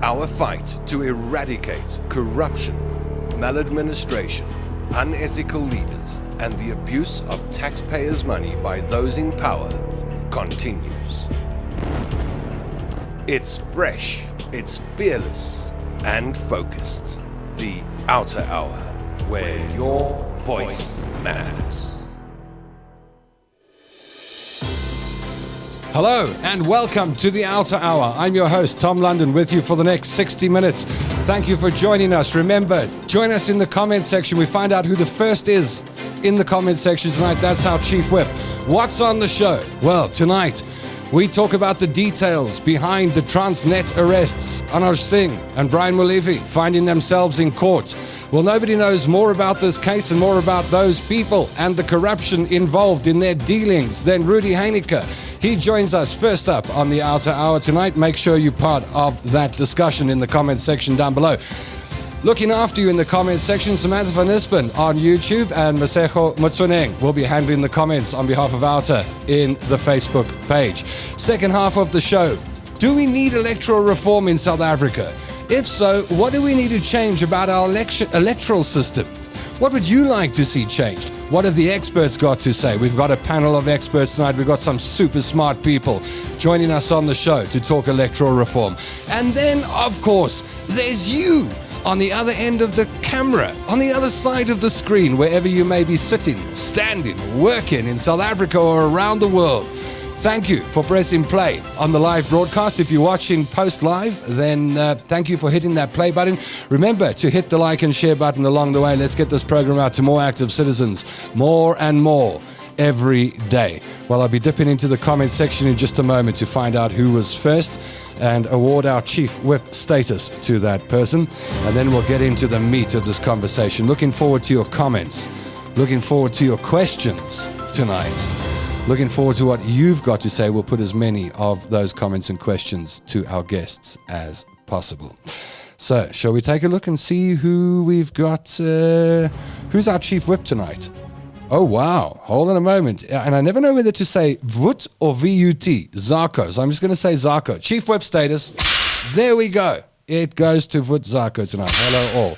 Our fight to eradicate corruption, maladministration, unethical leaders, and the abuse of taxpayers' money by those in power continues. It's fresh, it's fearless, and focused. The Outer Hour, where your voice matters. Hello and welcome to the Outer Hour. I'm your host, Tom London, with you for the next 60 minutes. Thank you for joining us. Remember, join us in the comment section. We find out who the first is in the comment section tonight. That's our Chief Whip. What's on the show? Well, tonight we talk about the details behind the Transnet arrests. Anoj, Singh and Molefe finding themselves in court. Well, nobody knows more about this case and more about those people and the corruption involved in their dealings than Rudi Heineke. He joins us first up on the Outer Hour tonight. Make sure you're part of that discussion in the comment section down below. Looking after you in the comment section, Samantha van Ispen on YouTube, and Masego Mutsuneng will be handling the comments on behalf of Outer in the Facebook page. Second half of the show, do we need electoral reform in South Africa? If so, what do we need to change about our electoral system? What would you like to see changed? What have the experts got to say? We've got a panel of experts tonight. We've got some super smart people joining us on the show to talk electoral reform. And then, of course, there's you on the other end of the camera, on the other side of the screen, wherever you may be sitting, standing, working in South Africa or around the world. Thank you for pressing play on the live broadcast. If you're watching post-live, then thank you for hitting that play button. Remember to hit the like and share button along the way. Let's get this program out to more active citizens, more and more every day. Well, I'll be dipping into the comment section in just a moment to find out who was first and award our Chief Whip status to that person. And then we'll get into the meat of this conversation. Looking forward to your comments. Looking forward to your questions tonight. Looking forward to what you've got to say. We'll put as many of those comments and questions to our guests as possible. So, shall we take a look and see who we've got? Who's our Chief Whip tonight? Oh, wow. Hold on a moment. And I never know whether to say VUT or VUT. Zarko. So I'm just going to say Zarko. Chief Whip status. There we go. It goes to VUT Zarko tonight. Hello all.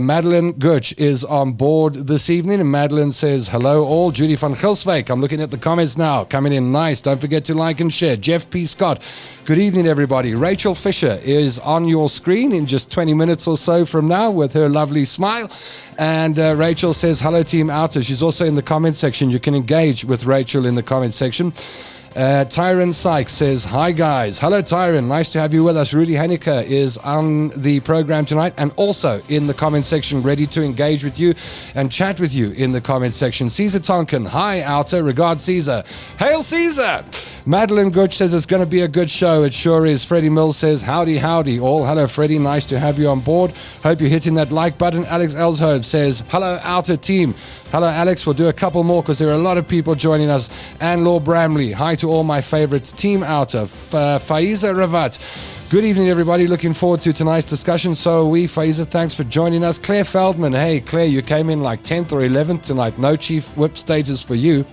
Madeline Gutsch is on board this evening, and Madeline says, hello all. Judy van Gilswyk, I'm looking at the comments now, coming in nice. Don't forget to like and share. Jeff P. Scott, good evening everybody. Rachel Fisher is on your screen in just 20 minutes or so from now with her lovely smile. And Rachel says, hello Team Outer. She's also in the comment section. You can engage with Rachel in the comment section. Tyron Sykes says, hi guys. Hello Tyron, nice to have you with us. Rudi Heineke is on the program tonight and also in the comment section, ready to engage with you and chat with you in the comment section. Caesar Tonkin, hi Outer, regard Caesar. Hail Caesar! Madeline Gutsch says it's going to be a good show. It sure is. Freddie Mills says, howdy all. Hello Freddie, nice to have you on board. Hope you're hitting that like button. Alex Elshobe says, hello Outer team. Hello Alex, we'll do a couple more because there are a lot of people joining us. Anne Law Bramley, hi to all my favorites. Team Outer, Faiza Ravat. Good evening, everybody. Looking forward to tonight's discussion. So are we. Faiza, thanks for joining us. Claire Feldman, hey, Claire, you came in like 10th or 11th tonight. No Chief Whip status for you.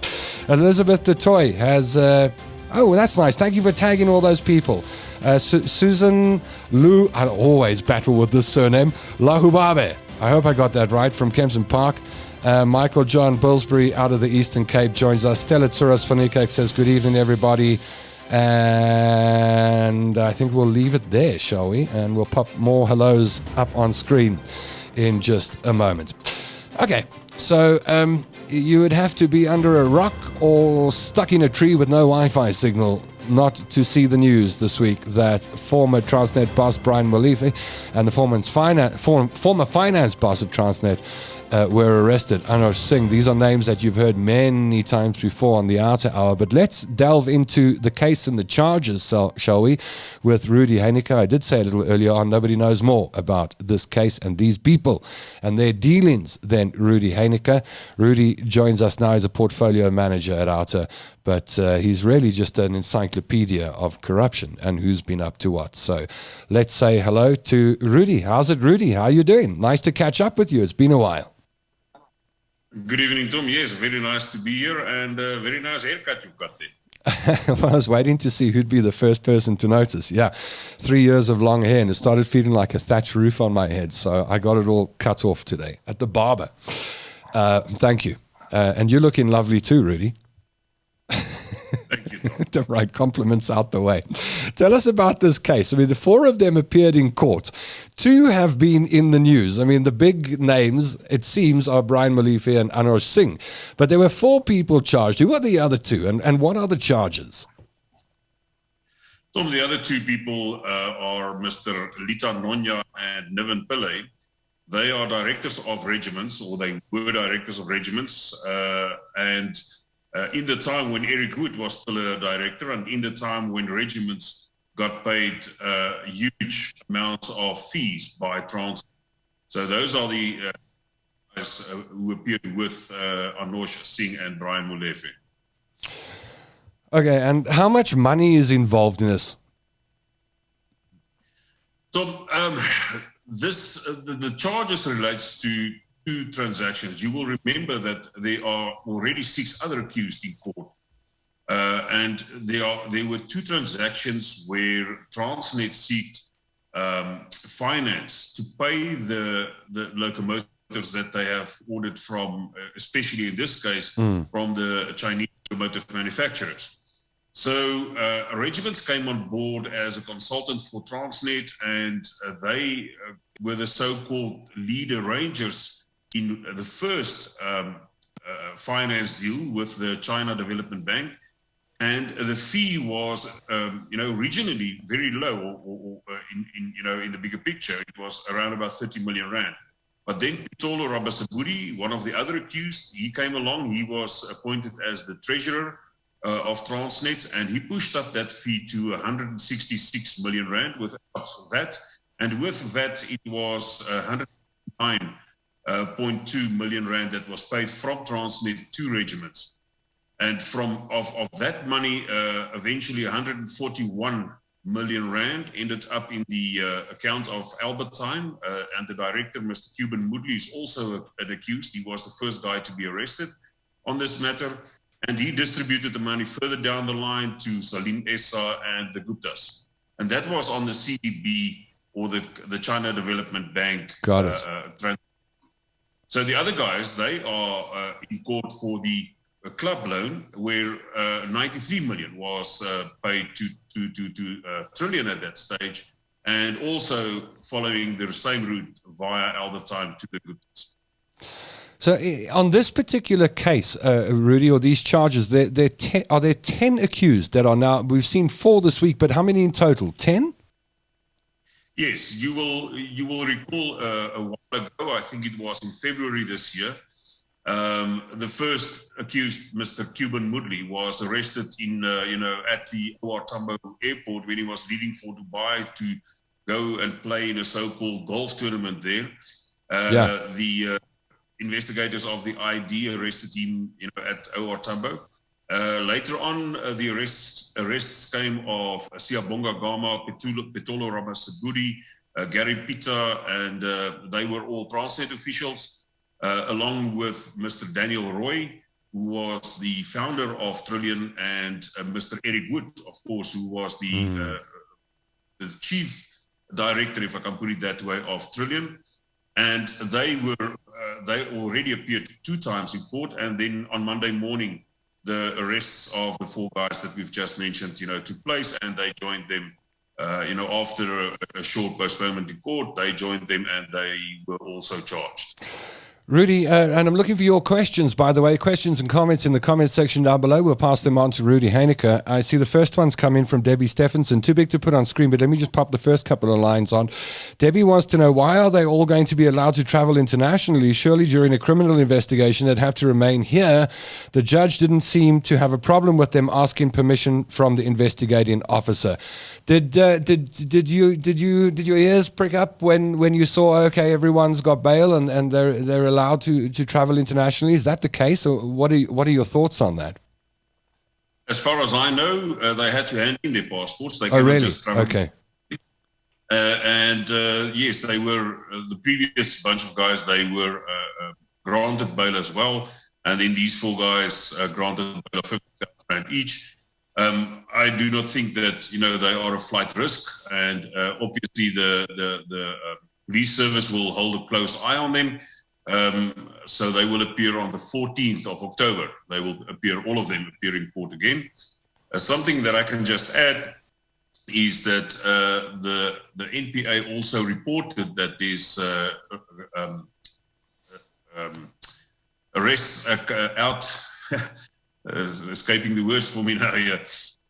Elizabeth DeToy has, oh, that's nice. Thank you for tagging all those people. Susan Lu, I always battle with this surname, Lahubabe. I hope I got that right, from Kempton Park. Michael John Billsbury out of the Eastern Cape joins us. Stella Tsuras Fanikak says, good evening, everybody. And I think we'll leave it there, shall we? And we'll pop more hellos up on screen in just a moment. Okay, so you would have to be under a rock or stuck in a tree with no Wi-Fi signal not to see the news this week that former Transnet boss Brian Molefe and the former finance boss of Transnet were arrested. Anoj Singh, these are names that you've heard many times before on the Outer Hour, but let's delve into the case and the charges, shall we, with Rudi Heineke. I did say a little earlier on, nobody knows more about this case and these people and their dealings than Rudi Heineke. Rudi joins us now as a portfolio manager at Outer, but he's really just an encyclopedia of corruption and who's been up to what. So let's say hello to Rudi. How's it, Rudi? How are you doing? Nice to catch up with you. It's been a while. Good evening, Tom. Yes, very nice to be here, and very nice haircut you've got there. Well, I was waiting to see who'd be the first person to notice. Yeah, 3 years of long hair, and it started feeling like a thatched roof on my head. So I got it all cut off today at the barber. Thank you. And you're looking lovely too, Rudy. Thank you, Tom. The right compliments out the way. Tell us about this case. I mean, the 4 of them appeared in court. 2 have been in the news. I mean, the big names, it seems, are Brian Molefe and Anoj Singh. But there were 4 people charged. Who are the other 2? And what are the charges? Tom, the other 2 people are Mr. Lita Nonya and Niven Pillay. They are directors of regiments, or they were directors of regiments. And in the time when Eric Wood was still a director, and in the time when regiments got paid huge amounts of fees by Transnet. So those are the guys who appeared with Anoj Singh and Brian Molefe. Okay, and how much money is involved in this? So the charges relates to 2 transactions. You will remember that there are already 6 other accused in court. And there were 2 transactions where Transnet sought finance to pay the locomotives that they have ordered from, especially in this case, from the Chinese locomotive manufacturers. So regiments came on board as a consultant for Transnet, and they were the so-called lead arrangers in the first finance deal with the China Development Bank. And the fee was, originally very low, or in the bigger picture, it was around about 30 million rand. But then Pitolo Rabasaburi, one of the other accused, he came along. He was appointed as the treasurer of Transnet, and he pushed up that fee to 166 million rand without VAT. And with VAT, it was 109.2 million rand that was paid from Transnet to regiments. And of that money, eventually 141 million rand ended up in the account of Albertine, and the director, Mr. Cuban Moodley, is also an accused. He was the first guy to be arrested on this matter, and he distributed the money further down the line to Salim Essa and the Guptas. And that was on the CDB, or the China Development Bank. Got it. So the other guys, they are in court for the club loan, where 93 million was paid to Trillion at that stage, and also following the same route via Albertine to the Guptas. So on this particular case, Rudy, or these charges, are there 10 accused that are now, we've seen 4 this week, but how many in total? 10? Yes, you will recall a while ago, I think it was in February this year, the first accused, Mr. Cuban Moodley, was arrested at the OR Tambo airport when he was leaving for Dubai to go and play in a so-called golf tournament there. The investigators of the ID arrested him, at OR Tambo. Later on, the arrests came of Siabonga Gama, Petolo Ramasaburi, Gary Pita, and they were all Transnet officials, along with Mr. Daniel Roy, who was the founder of Trillion, and Mr. Eric Wood, of course, who was the chief director, if I can put it that way, of Trillion. And they already appeared 2 times in court, and then on Monday morning, the arrests of the 4 guys that we've just mentioned, took place, and they joined them, after a short postponement in court, they joined them, and they were also charged. Rudy, and I'm looking for your questions, by the way, questions and comments in the comments section down below. We'll pass them on to Rudy Heineke. I see the first one's come in from Debbie Stephenson. Too big to put on screen, but let me just pop the first couple of lines on. Debbie wants to know, why are they all going to be allowed to travel internationally? Surely during a criminal investigation they'd have to remain here. The judge didn't seem to have a problem with them asking permission from the investigating officer. Did your ears prick up when you saw, okay, everyone's got bail and they're allowed to travel internationally? Is that the case, or what are your thoughts on that? As far as I know, they had to hand in their passports. They really? Just travel. Okay. Yes, they were the previous bunch of guys. They were granted bail as well, and then these 4 guys granted bail of 50,000 rand each. I do not think that they are a flight risk, and obviously the police service will hold a close eye on them. So they will appear on the 14th of October. They will appear, all of them appear in court again. Something that I can just add is that the NPA also reported that there's arrests out, escaping the words for me now here,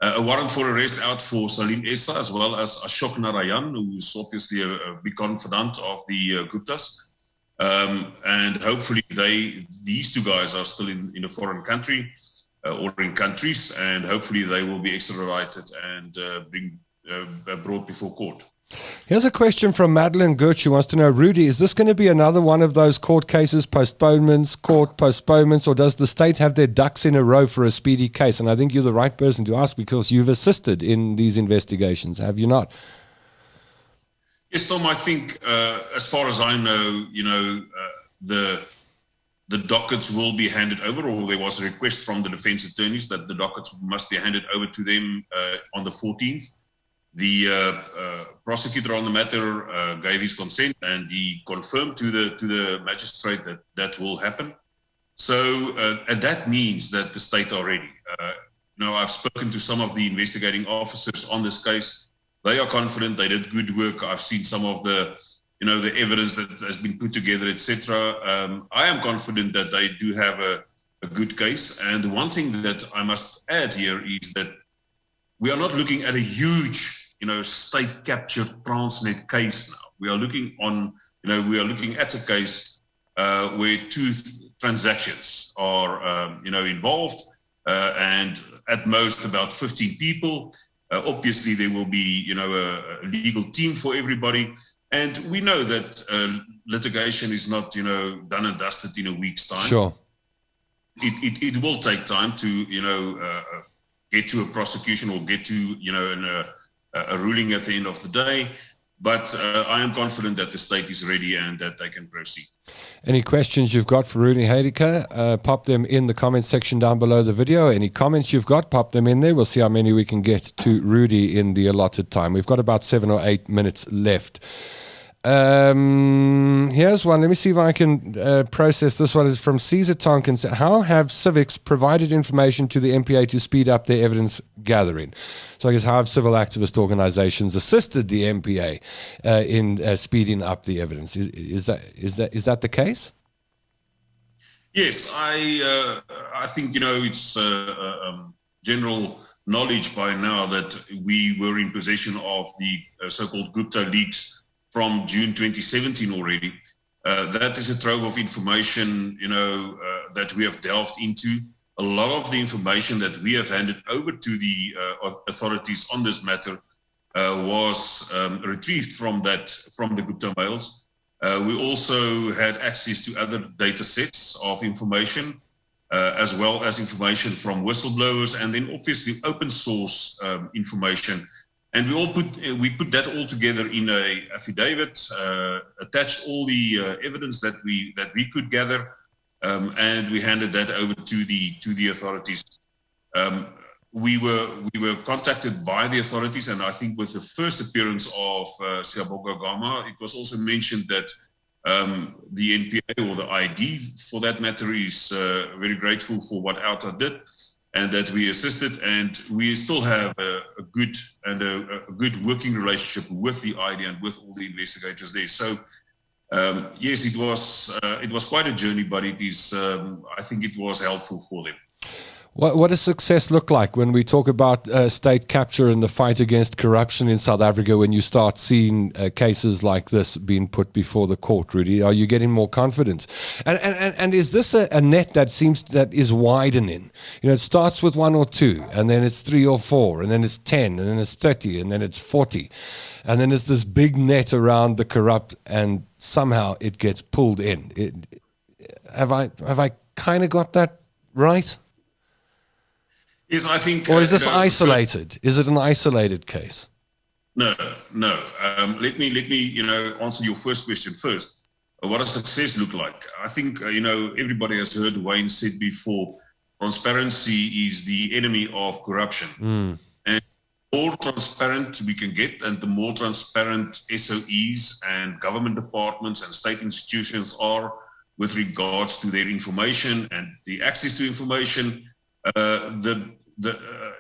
a warrant for arrest out for Salim Essa as well as Ashok Narayan, who's obviously a big confidant of the Guptas. And hopefully these two guys are still in a foreign country or in countries, and hopefully they will be extradited and brought before court. Here's a question from Madeline Gooch, who wants to know, Rudy, is this going to be another one of those court cases, court postponements, or does the state have their ducks in a row for a speedy case? And I think you're the right person to ask because you've assisted in these investigations, have you not? Yes, Tom, I think as far as I know, the dockets will be handed over, or there was a request from the defense attorneys that the dockets must be handed over to them on the 14th. The prosecutor on the matter gave his consent, and he confirmed to the magistrate that will happen. So, and that means that the state are ready. I've spoken to some of the investigating officers on this case. They are confident. They did good work. I've seen some of the evidence that has been put together, etc. I am confident that they do have a good case. And one thing that I must add here is that we are not looking at a huge state-captured Transnet case now. We are looking at a case where two transactions are, involved, and at most about 15 people. Obviously, there will be, a legal team for everybody, and we know that litigation is not, done and dusted in a week's time. Sure. It will take time to, get to a prosecution or get to, a ruling at the end of the day, but I am confident that the state is ready and that they can proceed. Any questions you've got for Rudy Heideke, pop them in the comment section down below the video. Any comments you've got, pop them in there. We'll see how many we can get to Rudy in the allotted time. We've got about 7 or 8 minutes left. Here's one. Let me see if I can process this one. Is from Caesar Tonkins. How have civics provided information to the NPA to speed up their evidence gathering? So I guess how have civil activist organizations assisted the NPA in speeding up the evidence? Is that the case? Yes, I think it's general knowledge by now that we were in possession of the so-called Gupta leaks from June 2017 already. That is a trove of information, that we have delved into. A lot of the information that we have handed over to the authorities on this matter was retrieved from the Gupta mails. We also had access to other data sets of information, as well as information from whistleblowers, and then obviously open source information. And we put that all together in a affidavit, attached all the evidence that we could gather, and we handed that over to the authorities. We were contacted by the authorities, and I think with the first appearance of Siyaboga Gama, it was also mentioned that the NPA, or the ID for that matter, is very grateful for what Outer did, and that we assisted, and we still have a good working relationship with the ID and with all the investigators there. So yes, it was quite a journey, but it is I think it was helpful for them. What does success look like when we talk about state capture and the fight against corruption in South Africa, when you start seeing cases like this being put before the court, Rudy? Are you getting more confidence? And is this a net that is widening? It starts with 1 or 2, and then it's 3 or 4, and then it's 10, and then it's 30, and then it's 40. And then it's this big net around the corrupt, and somehow it gets pulled in. Have I kind of got that right? Yes, I think. Or is this isolated? Is it an isolated case? No. Let me answer your first question first. What does success look like? I think everybody has heard Wayne said before. transparency is the enemy of corruption. And the more transparent we can get, and the more transparent SOEs and government departments and state institutions are with regards to their information and the access to information,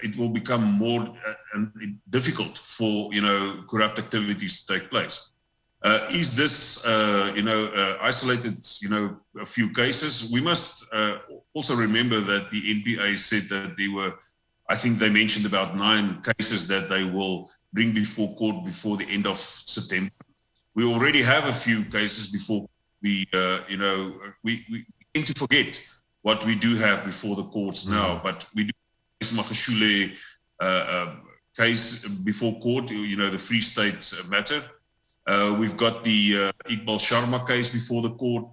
it will become more difficult for corrupt activities to take place. Is this isolated a few cases? We must also remember that the NPA said that there were, I think they mentioned about 9 cases that they will bring before court before the end of September. We already have a few cases before we tend to forget what we do have before the courts now, but we do Magashule case before court, the Free State matter. We've got the Iqbal Sharma case before the court.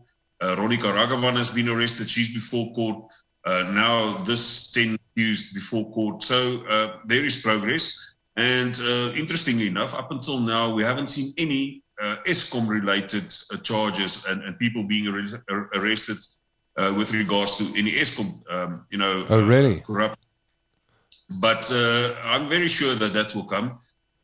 Ronika Raghavan has been arrested. She's before court. Now this 10 accused before court. So there is progress. And interestingly enough, up until now, we haven't seen any ESCOM-related charges and people being arrested with regards to any ESCOM, corruption. But I'm very sure that will come.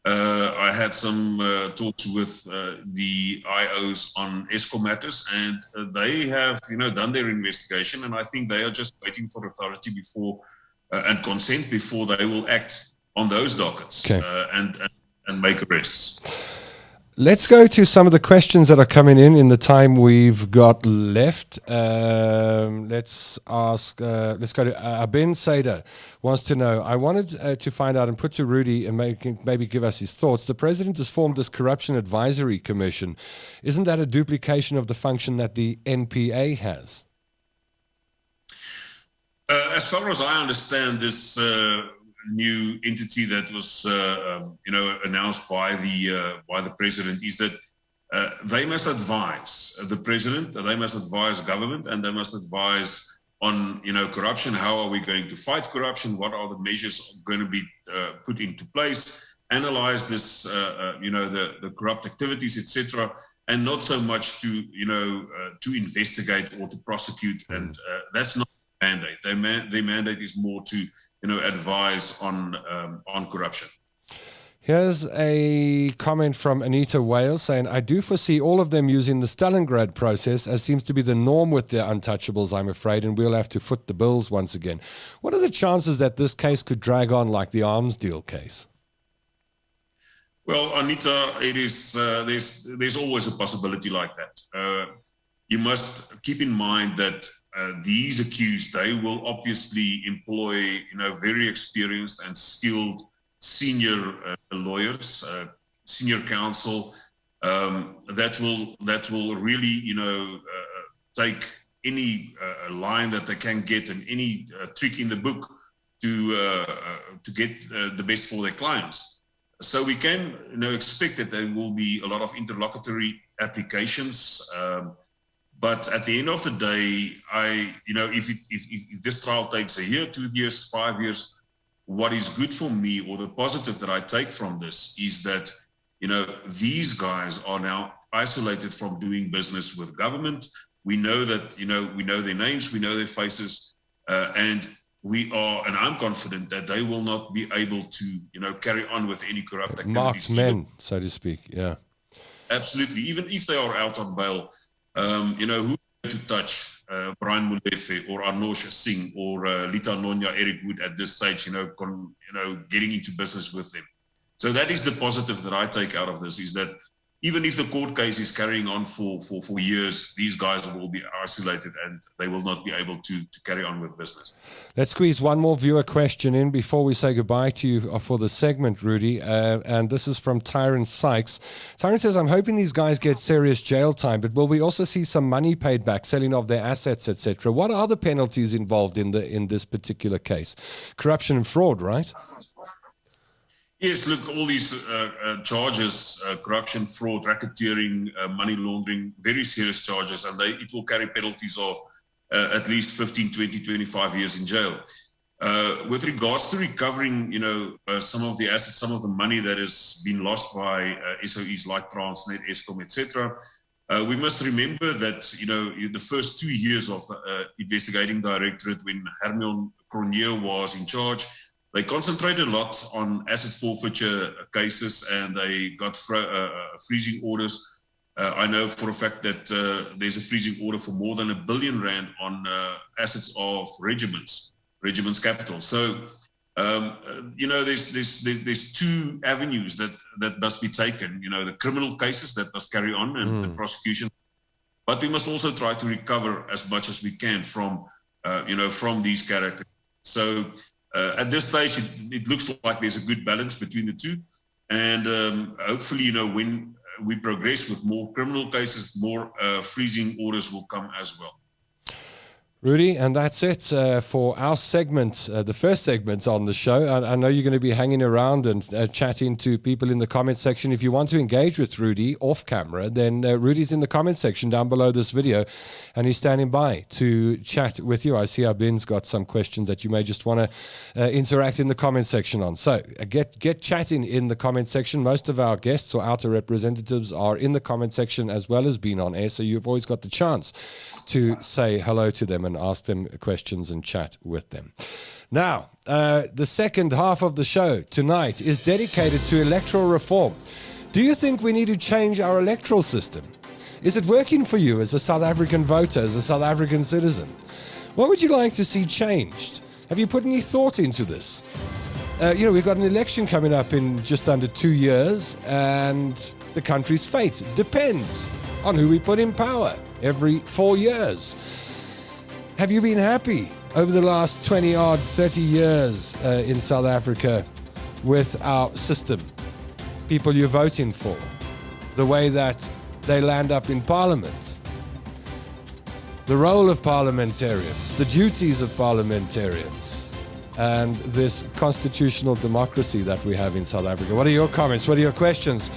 I had some talks with the IOs on ESCOM matters, and they have, done their investigation, and I think they are just waiting for authority before and consent before they will act on those dockets and make arrests. Let's go to some of the questions that are coming in the time we've got left. Let's go to Abin Saida wants to know, I wanted to find out and put to Rudy and maybe give us his thoughts. The president has formed this Corruption Advisory Commission. Isn't that a duplication of the function that the NPA has? As far as I understand, this new entity that was, announced by the president is that they must advise the president, they must advise government, and they must advise on, corruption. How are we going to fight corruption? What are the measures going to be put into place? Analyze this, the corrupt activities, etc., and not so much to, to investigate or to prosecute. And that's not their mandate. Their mandate is more to advise on corruption. Here's a comment from Anita Wales saying, I do foresee all of them using the Stalingrad process, as seems to be the norm with their untouchables, I'm afraid, and we'll have to foot the bills once again. What are the chances that this case could drag on like the arms deal case? Well, Anita, it is there's always a possibility like that. You must keep in mind that these accused, they will obviously employ, very experienced and skilled senior lawyers, senior counsel, that will really, take any line that they can get and any trick in the book to get the best for their clients. So we can, expect that there will be a lot of interlocutory applications. But at the end of the day, if this trial takes a year, 2 years, 5 years, what is good for me, or the positive that I take from this, is that, these guys are now isolated from doing business with government. We know that, we know their names, we know their faces, and I'm confident that they will not be able to, carry on with any corrupt activities. Marked men, so to speak, yeah. Absolutely. Even if they are out on bail, who to touch Brian Molefe or Anoj Singh or Lita Nonya, Eric Wood at this stage, getting into business with them. So that is the positive that I take out of this, is that even if the court case is carrying on for years, these guys will be isolated and they will not be able to carry on with business. Let's squeeze one more viewer question in before we say goodbye to you for the segment, Rudy. And this is from Tyron Sykes. Tyron says, I'm hoping these guys get serious jail time, but will we also see some money paid back, selling of their assets, etc.? What are the penalties involved in this particular case? Corruption and fraud, right? Yes, look, all these charges, corruption, fraud, racketeering, money laundering, very serious charges, and it will carry penalties of at least 15, 20, 25 years in jail. With regards to recovering, some of the assets, some of the money that has been lost by SOEs like Transnet, ESCOM, etc., We must remember that, the first 2 years of the investigating directorate, when Hermione Cronje was in charge, they concentrated a lot on asset forfeiture cases, and they got freezing orders. I know for a fact that there's a freezing order for more than R1 billion on assets of regiments capital. So, there's two avenues that must be taken. The criminal cases that must carry on and the prosecution, but we must also try to recover as much as we can from these characters. So at this stage, it looks like there's a good balance between the two, and hopefully, when we progress with more criminal cases, more freezing orders will come as well. Rudy, and that's it for our segment, the first segment on the show. I know you're going to be hanging around and chatting to people in the comment section. If you want to engage with Rudy off camera, then Rudy's in the comment section down below this video, and he's standing by to chat with you. I see our Ben's got some questions that you may just want to interact in the comment section on. So get chatting in the comment section. Most of our guests or outer representatives are in the comment section as well as being on air, so you've always got the chance to say hello to them and ask them questions and chat with them. Now, the second half of the show tonight is dedicated to electoral reform. Do you think we need to change our electoral system? Is it working for you as a South African voter, as a South African citizen? What would you like to see changed? Have you put any thought into this? We've got an election coming up in just under 2 years, and the country's fate depends on who we put in power every 4 years. Have you been happy over the last 20-odd, 30 years in South Africa with our system? People you're voting for, the way that they land up in Parliament, the role of parliamentarians, the duties of parliamentarians, and this constitutional democracy that we have in South Africa. What are your comments? What are your questions?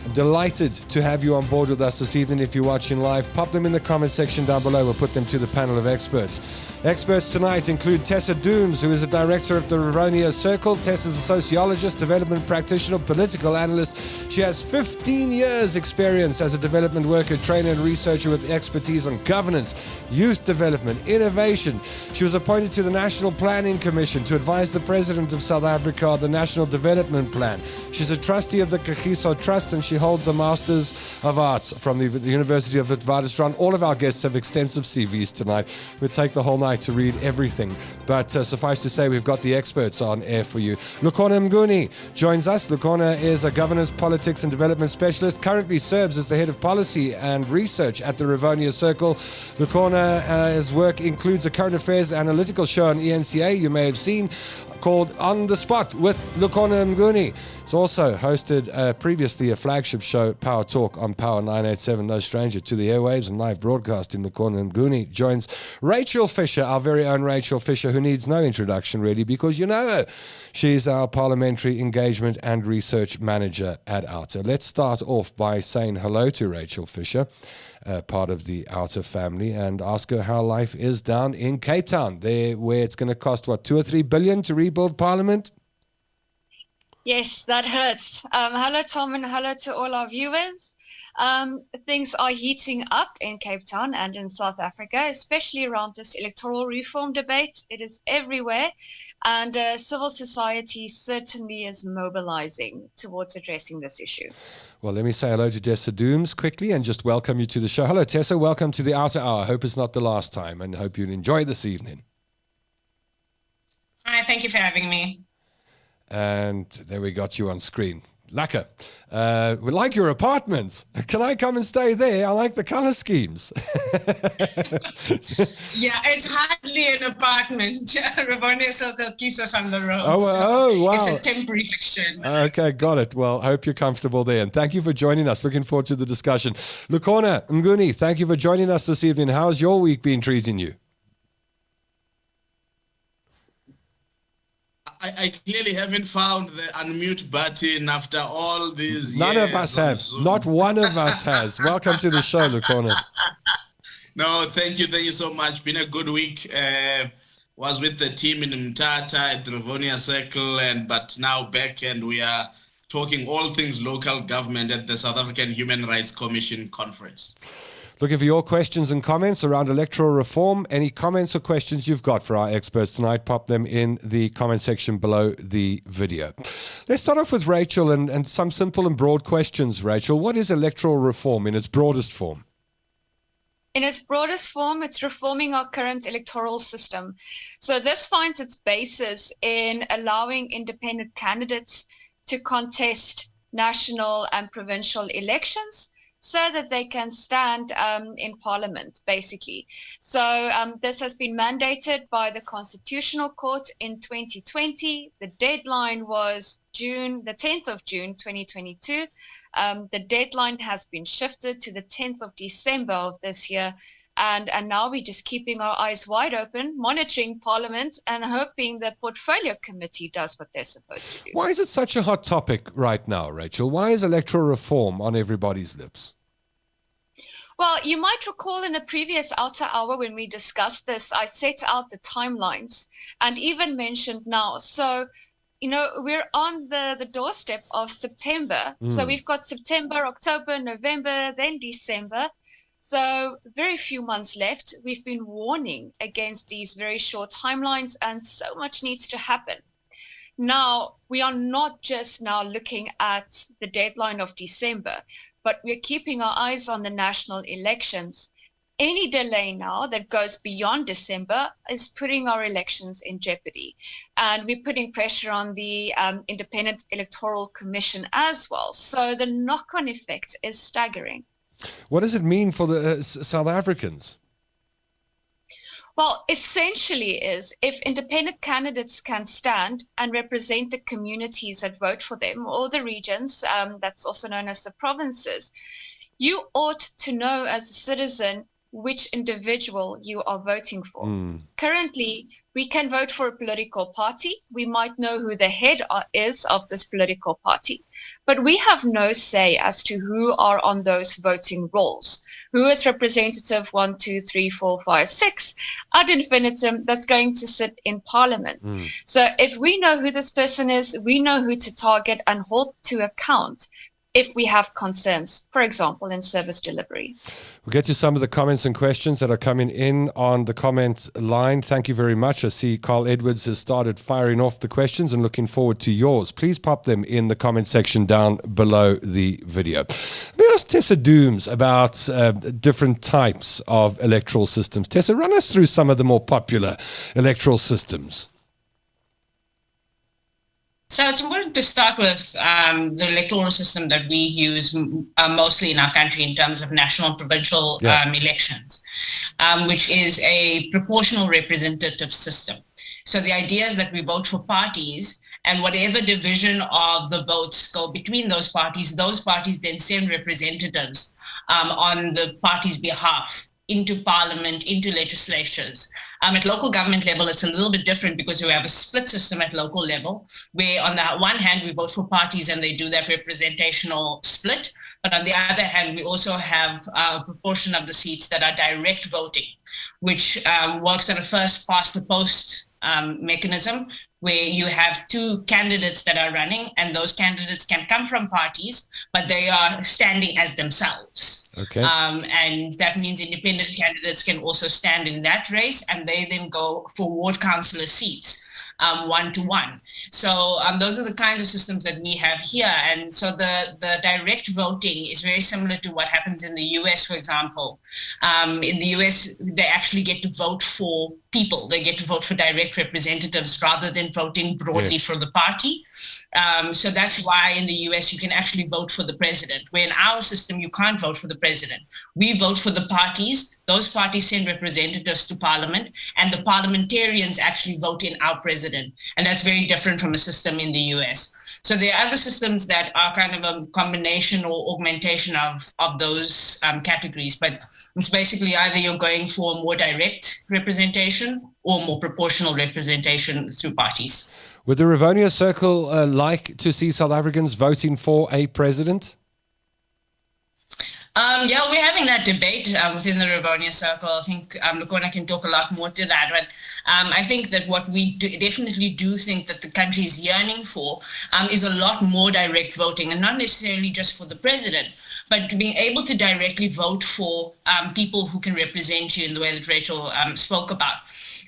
I'm delighted to have you on board with us this evening. If you're watching live, pop them in the comment section down below. We'll put them to the panel of experts. Experts tonight include Tessa Dooms, who is a director of the Rivonia Circle. Tessa's a sociologist, development practitioner, political analyst. She has 15 years experience as a development worker, trainer and researcher with expertise on governance, youth development, innovation. She was appointed to the National Planning Commission to advise the President of South Africa on the National Development Plan. She's a trustee of the Kagiso Trust, and she holds a Master's of Arts from the University of Witwatersrand. All of our guests have extensive CVs tonight. We'll take the whole night to read everything, but suffice to say, we've got the experts on air for you. Lukhona Mnguni joins us. Lukhona is a governance, politics and development specialist, currently serves as the head of policy and research at the Rivonia Circle. Lukhona's work includes a current affairs analytical show on ENCA you may have seen, called On the Spot with Lukhona Mnguni. It's also hosted previously a flagship show, Power Talk, on Power 987, no stranger to the airwaves and live broadcasting. Lukhona Mnguni joins Rachel Fisher, our very own Rachel Fisher, who needs no introduction really, because you know her. She's our parliamentary engagement and research manager at Outer. Let's start off by saying hello to Rachel Fisher, part of the Outer family, and ask her how life is down in Cape Town, there where it's going to cost, what, 2 or 3 billion to rebuild Parliament? Yes, that hurts. Hello, Tom, and hello to all our viewers. Things are heating up in Cape Town and in South Africa, especially around this electoral reform debate. It is everywhere, and civil society certainly is mobilizing towards addressing this issue. Well, let me say hello to Tessa Dooms quickly and just welcome you to the show. Hello, Tessa. Welcome to the Outer Hour. I hope it's not the last time, and hope you'll enjoy this evening. Hi, thank you for having me. And there we got you on screen. Lekker. We like your apartments. Can I come and stay there? I like the color schemes. Yeah, it's hardly an apartment. Rivonia Circle keeps us on the road. Oh, wow. It's a temporary fixture. Okay, got it. Well, hope you're comfortable there. And thank you for joining us. Looking forward to the discussion. Lukhona Mnguni, thank you for joining us this evening. How's your week been treating you? I clearly haven't found the unmute button after all these years. None of us have. Not one of us has. Welcome to the show, Lukhona. No, thank you so much. Been a good week. Was with the team in Mthatha at the Rivonia Circle, but now back, and we are talking all things local government at the South African Human Rights Commission conference. Looking for your questions and comments around electoral reform. Any comments or questions you've got for our experts tonight, pop them in the comment section below the video. Let's start off with Rachel and some simple and broad questions. Rachel, what is electoral reform in its broadest form? In its broadest form, it's reforming our current electoral system. So this finds its basis in allowing independent candidates to contest national and provincial elections so that they can stand in Parliament, basically. So this has been mandated by the Constitutional Court in 2020. The deadline was the 10th of June, 2022. The deadline has been shifted to the 10th of December of this year. And now we're just keeping our eyes wide open, monitoring Parliament and hoping the Portfolio Committee does what they're supposed to do. Why is it such a hot topic right now, Rachel? Why is electoral reform on everybody's lips? Well, you might recall in a previous Outer Hour when we discussed this, I set out the timelines and even mentioned now. So, we're on the doorstep of September. So we've got September, October, November, then December. So very few months left. We've been warning against these very short timelines and so much needs to happen. Now, we are not just now looking at the deadline of December, but we're keeping our eyes on the national elections. Any delay now that goes beyond December is putting our elections in jeopardy. And we're putting pressure on the Independent Electoral Commission as well. So the knock-on effect is staggering. What does it mean for the South Africans? Well, essentially is if independent candidates can stand and represent the communities that vote for them or the regions, that's also known as the provinces, you ought to know as a citizen which individual you are voting for. Currently, we can vote for a political party. We might know who the head is of this political party, but we have no say as to who are on those voting rolls. Who is representative 1, 2, 3, 4, 5, 6 ad infinitum that's going to sit in Parliament. So if we know who this person is, we know who to target and hold to account if we have concerns, for example, in service delivery. We'll get to some of the comments and questions that are coming in on the comment line. Thank you very much. I see Carl Edwards has started firing off the questions and looking forward to yours. Please pop them in the comment section down below the video. Let me ask Tessa Dooms about different types of electoral systems. Tessa, run us through some of the more popular electoral systems. So it's important to start with the electoral system that we use mostly in our country in terms of national and provincial elections, which is a proportional representative system. So the idea is that we vote for parties, and whatever division of the votes go between those parties then send representatives on the party's behalf into Parliament, into legislatures. At local government level, it's a little bit different because we have a split system at local level, where on the one hand, we vote for parties and they do that representational split. But on the other hand, we also have a proportion of the seats that are direct voting, which works on a first past the post mechanism, where you have two candidates that are running, and those candidates can come from parties, but they are standing as themselves. Okay. And that means independent candidates can also stand in that race, and they then go for ward councillor seats, 1-to-1. So those are the kinds of systems that we have here. And so the direct voting is very similar to what happens in the US, for example. In the US, they actually get to vote for people. They get to vote for direct representatives rather than voting broadly for the party. So that's why in the US, you can actually vote for the president, where in our system, you can't vote for the president. We vote for the parties. Those parties send representatives to Parliament, and the parliamentarians actually vote in our president. And that's very different from a system in the US. So there are other systems that are kind of a combination or augmentation of those categories. But it's basically either you're going for more direct representation or more proportional representation through parties. Would the Rivonia Circle like to see South Africans voting for a president? Yeah, we're having that debate within the Rivonia Circle. I think Lukona can talk a lot more to that. But I think that what we definitely do think that the country is yearning for is a lot more direct voting, and not necessarily just for the president, but being able to directly vote for people who can represent you in the way that Rachel spoke about.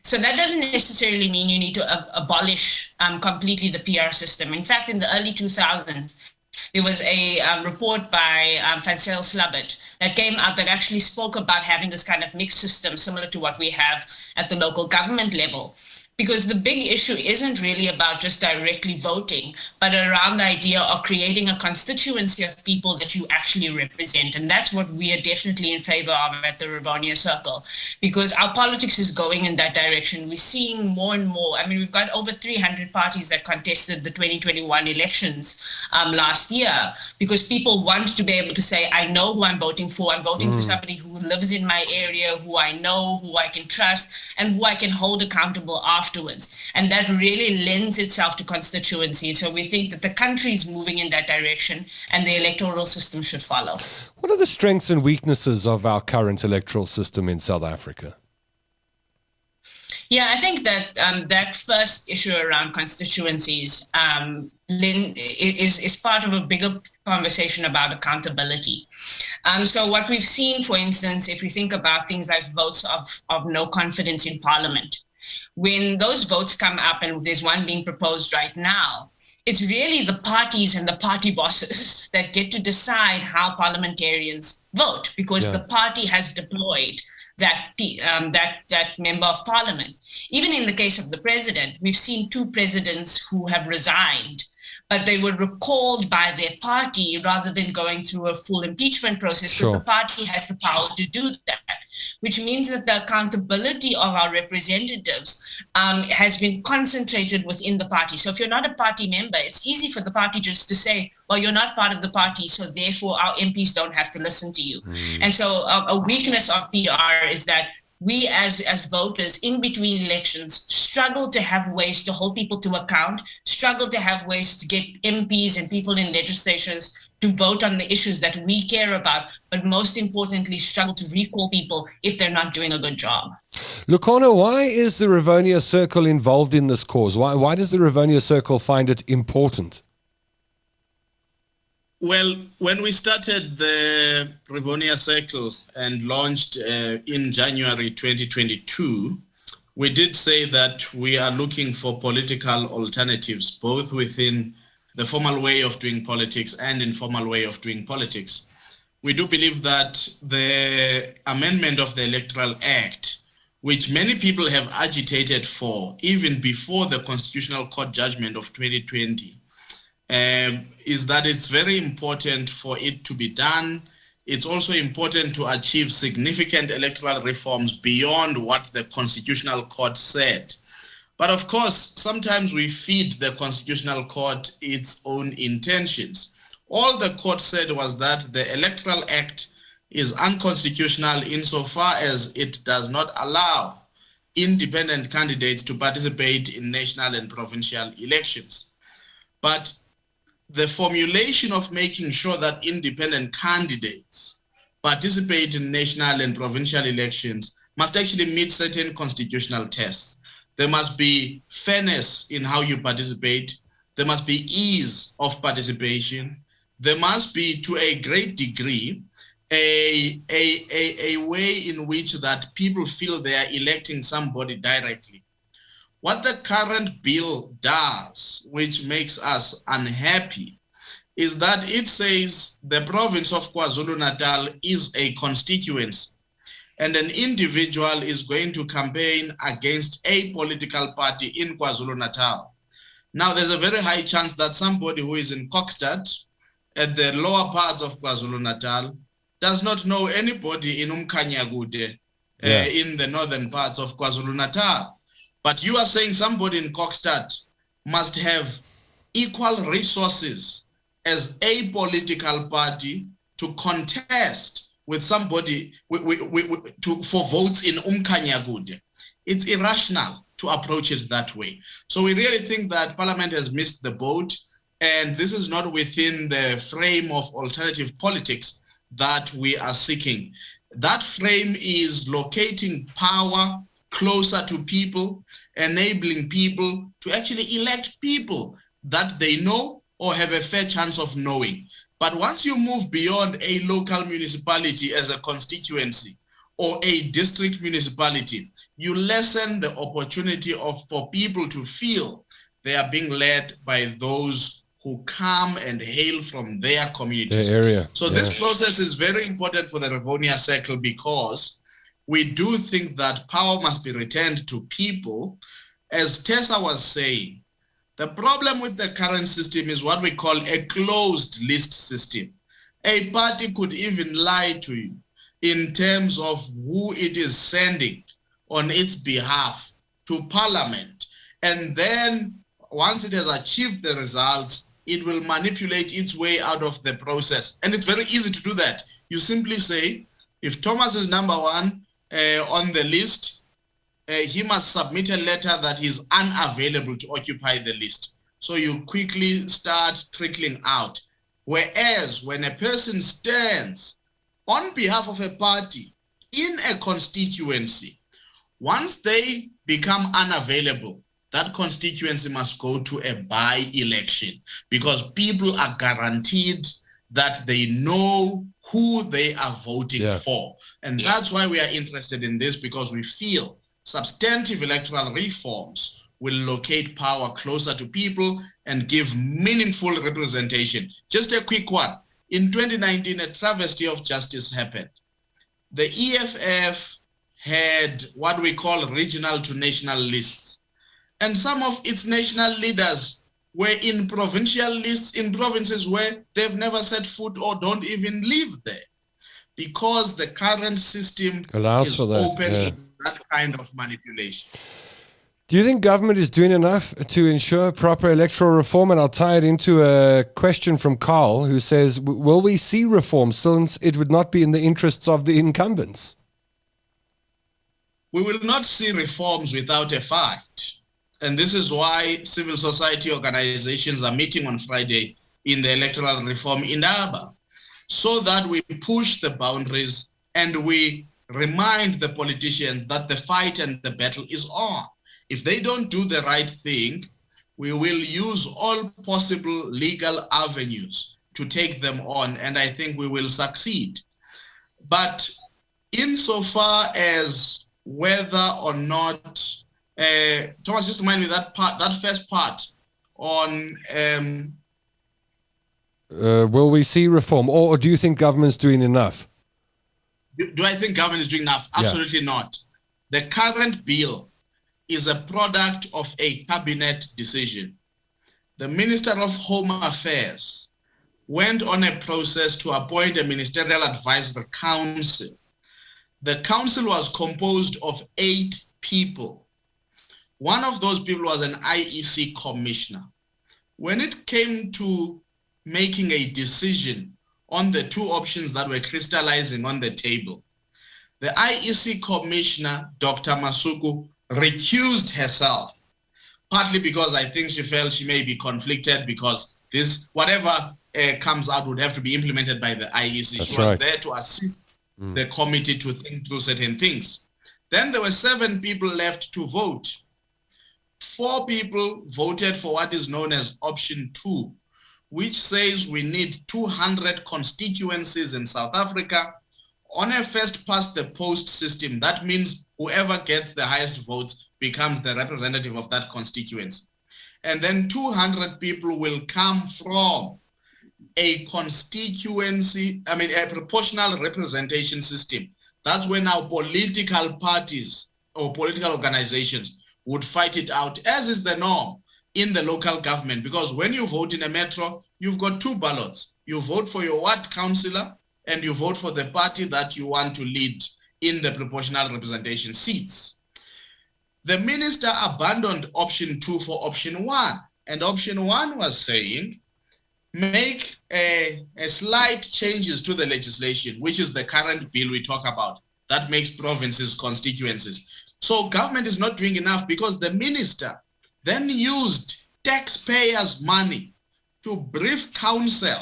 So that doesn't necessarily mean you need to abolish completely the PR system. In fact, in the early 2000s, there was a report by Fansel Slabbert that came out that actually spoke about having this kind of mixed system similar to what we have at the local government level. Because the big issue isn't really about just directly voting, but around the idea of creating a constituency of people that you actually represent. And that's what we are definitely in favor of at the Rivonia Circle, because our politics is going in that direction. We're seeing more and more. I mean, we've got over 300 parties that contested the 2021 elections last year, because people want to be able to say, I know who I'm voting for. I'm voting for somebody who lives in my area, who I know, who I can trust, and who I can hold accountable afterwards. And that really lends itself to constituency. So we think that the country is moving in that direction and the electoral system should follow. What are the strengths and weaknesses of our current electoral system in South Africa? Yeah, I think that that first issue around constituencies is part of a bigger conversation about accountability. So what we've seen, for instance, if we think about things like votes of no confidence in parliament, when those votes come up, and there's one being proposed right now, it's really the parties and the party bosses that get to decide how parliamentarians vote, because the party has deployed that member of parliament. Even in the case of the president, we've seen 2 presidents who have resigned, but they were recalled by their party rather than going through a full impeachment process, because the party has the power to do that, which means that the accountability of our representatives has been concentrated within the party. So if you're not a party member, it's easy for the party just to say, well, you're not part of the party, so therefore our MPs don't have to listen to you. And so a weakness of PR is that we as voters in between elections struggle to have ways to hold people to account, struggle to have ways to get MPs and people in legislations to vote on the issues that we care about, but most importantly, struggle to recall people if they're not doing a good job. Lukona, why is the Rivonia Circle involved in this cause? Why does the Rivonia Circle find it important? Well, when we started the Rivonia Circle and launched in January 2022, we did say that we are looking for political alternatives, both within the formal way of doing politics and informal way of doing politics. We do believe that the amendment of the Electoral Act, which many people have agitated for even before the Constitutional Court judgment of 2020, is that it's very important for it to be done. It's also important to achieve significant electoral reforms beyond what the Constitutional Court said. But of course, sometimes we feed the Constitutional Court its own intentions. All the court said was that the Electoral Act is unconstitutional insofar as it does not allow independent candidates to participate in national and provincial elections. But the formulation of making sure that independent candidates participate in national and provincial elections must actually meet certain constitutional tests. There must be fairness in how you participate. There must be ease of participation. There must be, to a great degree, a way in which that people feel they are electing somebody directly. What the current bill does, which makes us unhappy, is that it says the province of KwaZulu-Natal is a constituency, and an individual is going to campaign against a political party in KwaZulu-Natal. Now, there's a very high chance that somebody who is in Kokstad, at the lower parts of KwaZulu-Natal, does not know anybody in Umkhanyakude, in the northern parts of KwaZulu-Natal. But you are saying somebody in Kokstad must have equal resources as a political party to contest with somebody for votes in Umkhanyakude. It's irrational to approach it that way. So we really think that Parliament has missed the boat, and this is not within the frame of alternative politics that we are seeking. That frame is locating power closer to people, enabling people to actually elect people that they know or have a fair chance of knowing. But once you move beyond a local municipality as a constituency or a district municipality, you lessen the opportunity for people to feel they are being led by those who come and hail from their communities. Their area. So this process is very important for the Rivonia Circle because we do think that power must be returned to people. As Tessa was saying, the problem with the current system is what we call a closed list system. A party could even lie to you in terms of who it is sending on its behalf to Parliament. And then once it has achieved the results, it will manipulate its way out of the process. And it's very easy to do that. You simply say, if Thomas is number one on the list, he must submit a letter that he's unavailable to occupy the list. So you quickly start trickling out. Whereas when a person stands on behalf of a party in a constituency, once they become unavailable, that constituency must go to a by-election because people are guaranteed that they know who they are voting for. And that's why we are interested in this, because we feel substantive electoral reforms will locate power closer to people and give meaningful representation. Just a quick one. In 2019, a travesty of justice happened. The EFF had what we call regional to national lists. And some of its national leaders were in provincial lists in provinces where they've never set foot or don't even live there, because the current system allows is for that, open to that kind of manipulation. Do you think government is doing enough to ensure proper electoral reform? And I'll tie it into a question from Carl, who says, will we see reform since it would not be in the interests of the incumbents? We will not see reforms without a fight. And this is why civil society organizations are meeting on Friday in the Electoral Reform in Indaba, so that we push the boundaries and we remind the politicians that the fight and the battle is on. If they don't do the right thing, we will use all possible legal avenues to take them on, and I think we will succeed. But insofar as whether or not, Thomas, just remind me that first part on... will we see reform, or do you think government's doing enough? Do I think government is doing enough? Absolutely not. The current bill is a product of a cabinet decision. The Minister of Home Affairs went on a process to appoint a ministerial advisory council. The council was composed of 8 people. One of those people was an IEC commissioner. When it came to making a decision on the 2 options that were crystallizing on the table, the IEC commissioner, Dr. Masuku, recused herself, partly because I think she felt she may be conflicted because this, whatever comes out would have to be implemented by the IEC. She was there to assist the committee to think through certain things. Then there were 7 people left to vote. 4 people voted for what is known as option 2, which says we need 200 constituencies in South Africa on a first past the post system. That means whoever gets the highest votes becomes the representative of that constituency. And then 200 people will come from a constituency, a proportional representation system. That's when our political parties or political organizations would fight it out, as is the norm in the local government. Because when you vote in a metro, you've got 2 ballots. You vote for your ward councillor and you vote for the party that you want to lead in the proportional representation seats. The minister abandoned option 2 for option 1. And option 1 was saying, make a slight changes to the legislation, which is the current bill we talk about, that makes provinces constituencies. So government is not doing enough because the minister then used taxpayers' money to brief counsel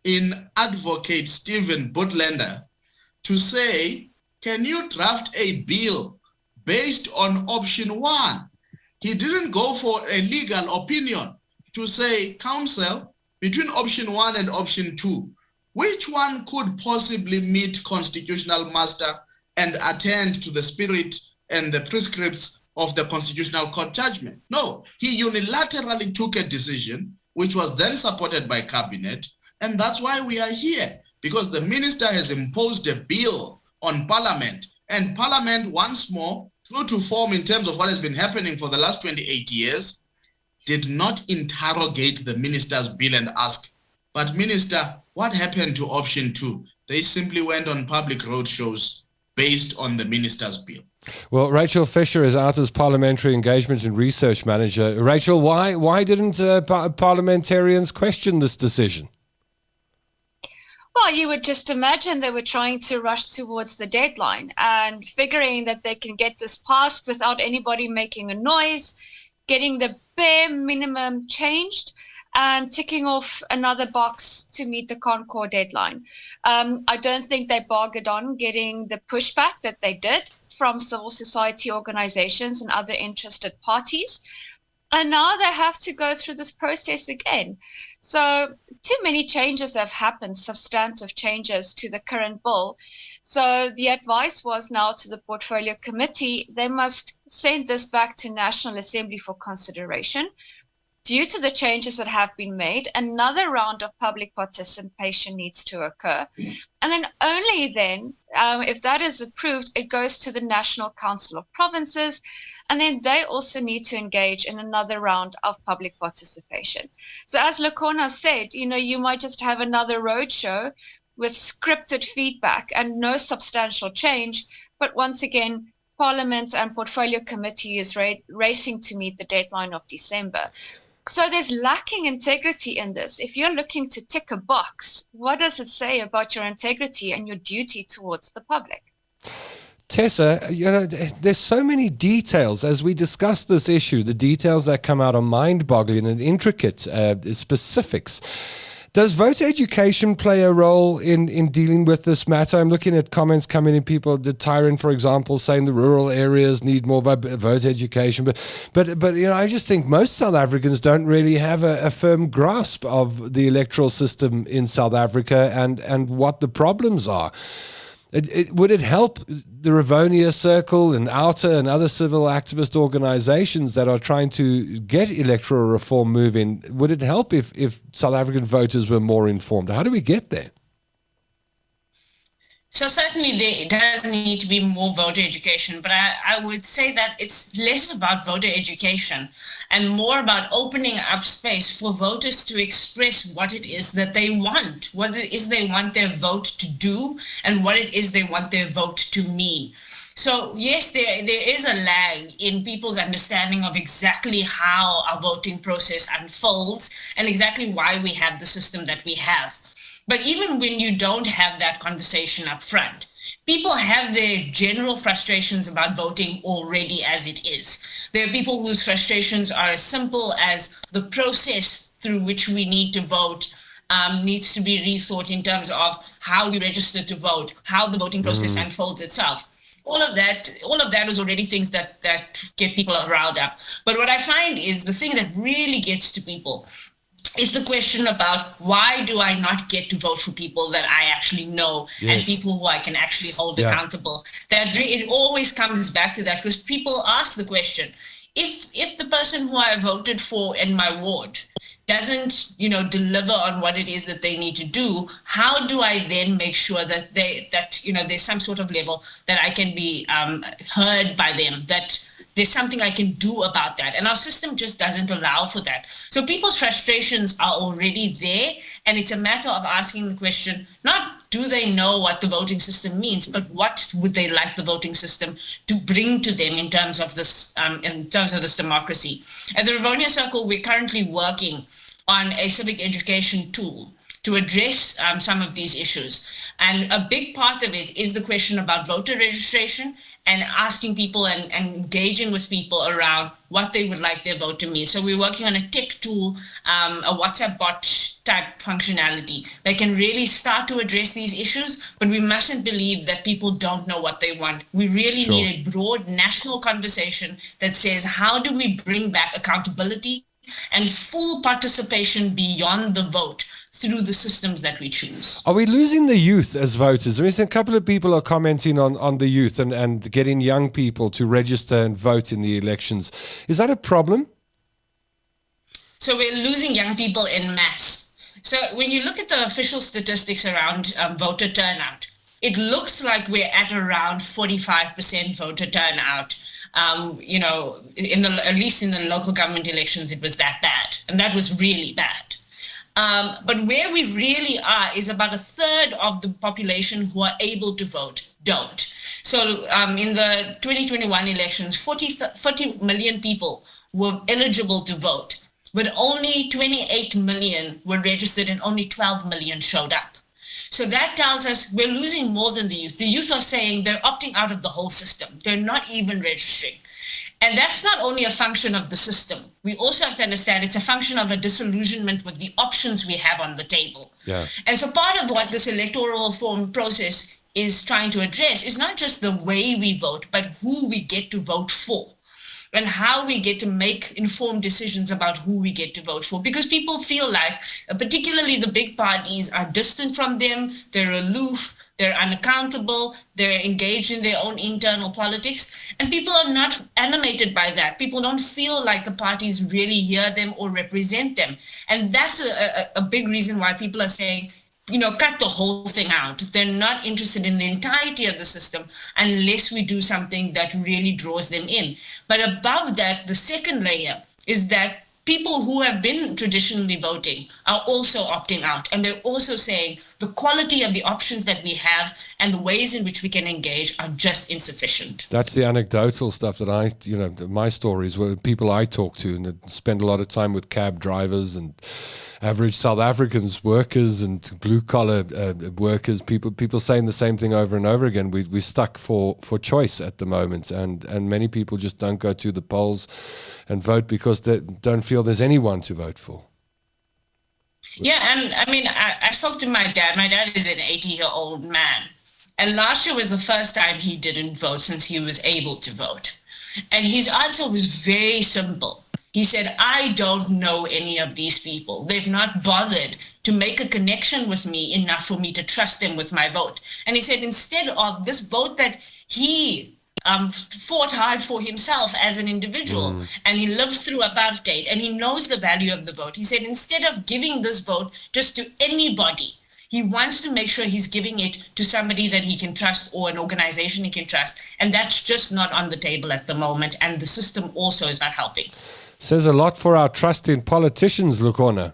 in Advocate Stephen Butlander to say, can you draft a bill based on option 1? He didn't go for a legal opinion to say, counsel, between option 1 and option 2, which one could possibly meet constitutional muster and attend to the spirit and the prescripts of the Constitutional Court judgment? No, he unilaterally took a decision, which was then supported by cabinet. And that's why we are here, because the minister has imposed a bill on parliament, and parliament once more, true to form in terms of what has been happening for the last 28 years, did not interrogate the minister's bill and ask, but minister, what happened to option 2? They simply went on public road shows based on the minister's bill. Well, Rachel Fisher is out as Parliamentary Engagement and Research Manager. Rachel, why didn't parliamentarians question this decision? Well, you would just imagine they were trying to rush towards the deadline and figuring that they can get this passed without anybody making a noise, getting the bare minimum changed, and ticking off another box to meet the Concord deadline. I don't think they bargained on getting the pushback that they did from civil society organizations and other interested parties. And now they have to go through this process again. So too many changes have happened, substantive changes to the current bill. So the advice was now to the Portfolio Committee, they must send this back to National Assembly for consideration. Due to the changes that have been made, another round of public participation needs to occur. And then only then, if that is approved, it goes to the National Council of Provinces. And then they also need to engage in another round of public participation. So as Lakona said, you might just have another roadshow with scripted feedback and no substantial change. But once again, Parliament and Portfolio Committee is racing to meet the deadline of December. So there's lacking integrity in this. If you're looking to tick a box, what does it say about your integrity and your duty towards the public? Tessa, there's so many details as we discuss this issue. The details that come out are mind-boggling and intricate specifics. Does voter education play a role in dealing with this matter? I'm looking at comments coming in, people, the Tyrant, for example, saying the rural areas need more voter education. But I just think most South Africans don't really have a firm grasp of the electoral system in South Africa and what the problems are. Would it help the Rivonia Circle and Outer and other civil activist organizations that are trying to get electoral reform moving? Would it help if South African voters were more informed? How do we get there? So certainly there does need to be more voter education, but I would say that it's less about voter education and more about opening up space for voters to express what it is that they want, what it is they want their vote to do, and what it is they want their vote to mean. So yes, there is a lag in people's understanding of exactly how our voting process unfolds and exactly why we have the system that we have. But even when you don't have that conversation up front, people have their general frustrations about voting already as it is. There are people whose frustrations are as simple as the process through which we need to vote needs to be rethought in terms of how we register to vote, how the voting process unfolds itself. All of that is already things that get people riled up. But what I find is the thing that really gets to people is the question about why do I not get to vote for people that I actually know and people who I can actually hold accountable. That it always comes back to that because people ask the question, if the person who I voted for in my ward doesn't, deliver on what it is that they need to do, how do I then make sure that there's some sort of level that I can be heard by them, that there's something I can do about that. And our system just doesn't allow for that. So people's frustrations are already there. And it's a matter of asking the question, not do they know what the voting system means, but what would they like the voting system to bring to them in terms of this democracy. At the Rivonia Circle, we're currently working on a civic education tool to address some of these issues. And a big part of it is the question about voter registration and asking people and engaging with people around what they would like their vote to mean. So we're working on a tech tool, a WhatsApp bot type functionality that can really start to address these issues, but we mustn't believe that people don't know what they want. We really need a broad national conversation that says, how do we bring back accountability and full participation beyond the vote through the systems that we choose? Are we losing the youth as voters? I mean, a couple of people are commenting on the youth and getting young people to register and vote in the elections. Is that a problem? So we're losing young people en masse. So when you look at the official statistics around voter turnout, it looks like we're at around 45% voter turnout. At least in the local government elections, it was that bad. And that was really bad. But where we really are is about a third of the population who are able to vote don't. So in the 2021 elections, 40 million people were eligible to vote, but only 28 million were registered and only 12 million showed up. So that tells us we're losing more than the youth. The youth are saying they're opting out of the whole system. They're not even registering. And that's not only a function of the system. We also have to understand it's a function of a disillusionment with the options we have on the table. Yeah. And so part of what this electoral reform process is trying to address is not just the way we vote, but who we get to vote for and how we get to make informed decisions about who we get to vote for. Because people feel like, particularly the big parties, are distant from them, they're aloof, they're unaccountable, they're engaged in their own internal politics, and people are not animated by that. People don't feel like the parties really hear them or represent them. And that's a big reason why people are saying, cut the whole thing out. They're not interested in the entirety of the system unless we do something that really draws them in. But above that, the second layer is that people who have been traditionally voting are also opting out. And they're also saying the quality of the options that we have and the ways in which we can engage are just insufficient. That's the anecdotal stuff that my stories were people I talk to and that spend a lot of time with cab drivers and average South Africans, workers and blue-collar workers, people saying the same thing over and over again. We're stuck for choice at the moment, and many people just don't go to the polls and vote because they don't feel there's anyone to vote for. Yeah, and I mean, I spoke to my dad. My dad is an 80-year-old man, and last year was the first time he didn't vote since he was able to vote. And his answer was very simple. He said, I don't know any of these people. They've not bothered to make a connection with me enough for me to trust them with my vote. And he said, instead of this vote that he fought hard for himself as an individual, and he lived through apartheid, and he knows the value of the vote. He said, instead of giving this vote just to anybody, he wants to make sure he's giving it to somebody that he can trust or an organization he can trust. And that's just not on the table at the moment. And the system also is not helping. Says a lot for our trust in politicians, Lukhona.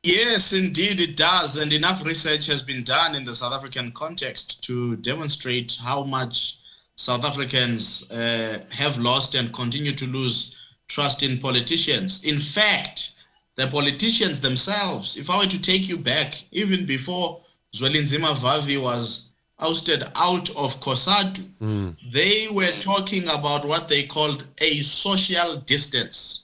Yes, indeed it does. And enough research has been done in the South African context to demonstrate how much South Africans have lost and continue to lose trust in politicians. In fact, the politicians themselves, if I were to take you back, even before Zwelinzima Vavi was ousted out of COSATU, they were talking about what they called a social distance.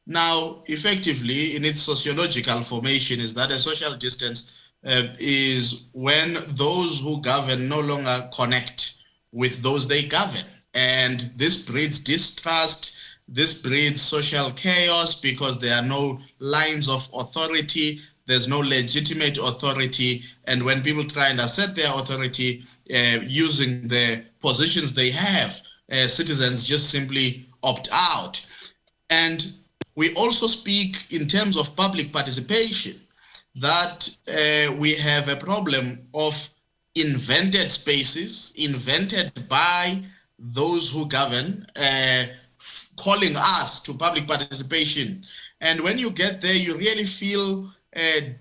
Now, effectively, in its sociological formation, is that a social distance is when those who govern no longer connect with those they govern. And this breeds distrust, this breeds social chaos because there are no lines of authority, there's no legitimate authority, and when people try and assert their authority using the positions they have, citizens just simply opt out. And we also speak in terms of public participation that we have a problem of invented spaces, invented by those who govern, calling us to public participation. And when you get there, you really feel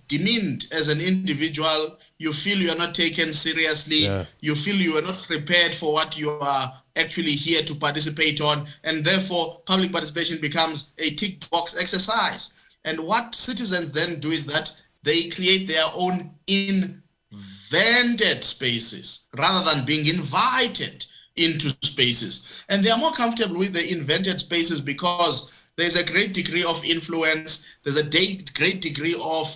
demeaned as an individual. You feel you are not taken seriously. Yeah. You feel you are not prepared for what you are actually here to participate on. And therefore, public participation becomes a tick box exercise. And what citizens then do is that they create their own invented spaces rather than being invited into spaces. And they are more comfortable with the invented spaces because there's a great degree of influence. There's a great degree of,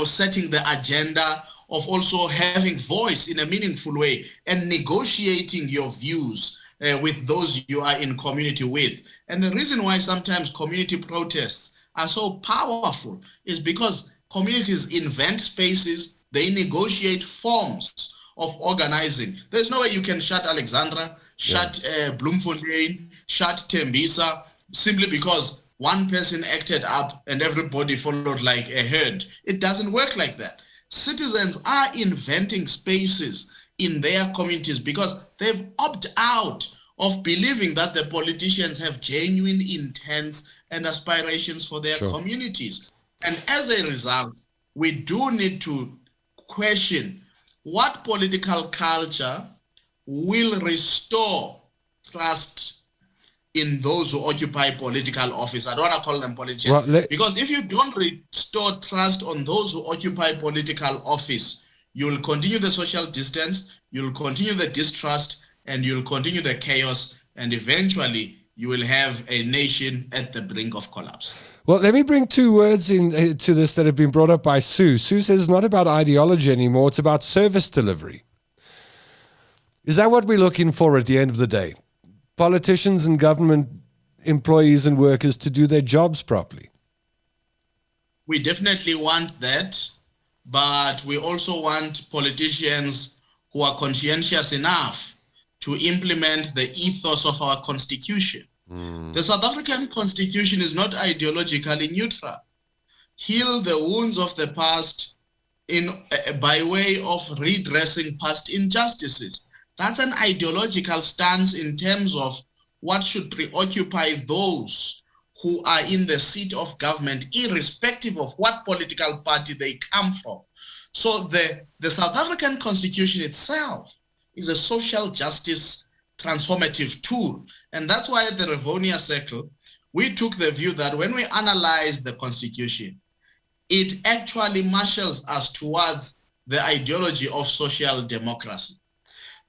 setting the agenda, of also having voice in a meaningful way and negotiating your views with those you are in community with. And the reason why sometimes community protests are so powerful is because communities invent spaces, they negotiate forms of organizing. There's no way you can shut Alexandra, shut Bloemfontein, shut Tembisa, simply because one person acted up and everybody followed like a herd. It doesn't work like that. Citizens are inventing spaces in their communities because they've opted out of believing that the politicians have genuine intents and aspirations for their communities. And as a result, we do need to question what political culture will restore trust in those who occupy political office. I don't want to call them politicians. Because if you don't restore trust on those who occupy political office, you'll continue the social distance, you'll continue the distrust, and you'll continue the chaos, and eventually you will have a nation at the brink of collapse. Well, let me bring two words into this that have been brought up by Sue. Sue says it's not about ideology anymore, it's about service delivery. Is that what we're looking for at the end of the day? Politicians and government employees and workers to do their jobs properly? We definitely want that, but we also want politicians who are conscientious enough to implement the ethos of our constitution. The South African constitution is not ideologically neutral. Heal the wounds of the past by way of redressing past injustices. That's an ideological stance in terms of what should preoccupy those who are in the seat of government, irrespective of what political party they come from. So the South African constitution itself is a social justice transformative tool. And that's why at the Rivonia Circle, we took the view that when we analyze the constitution, it actually marshals us towards the ideology of social democracy.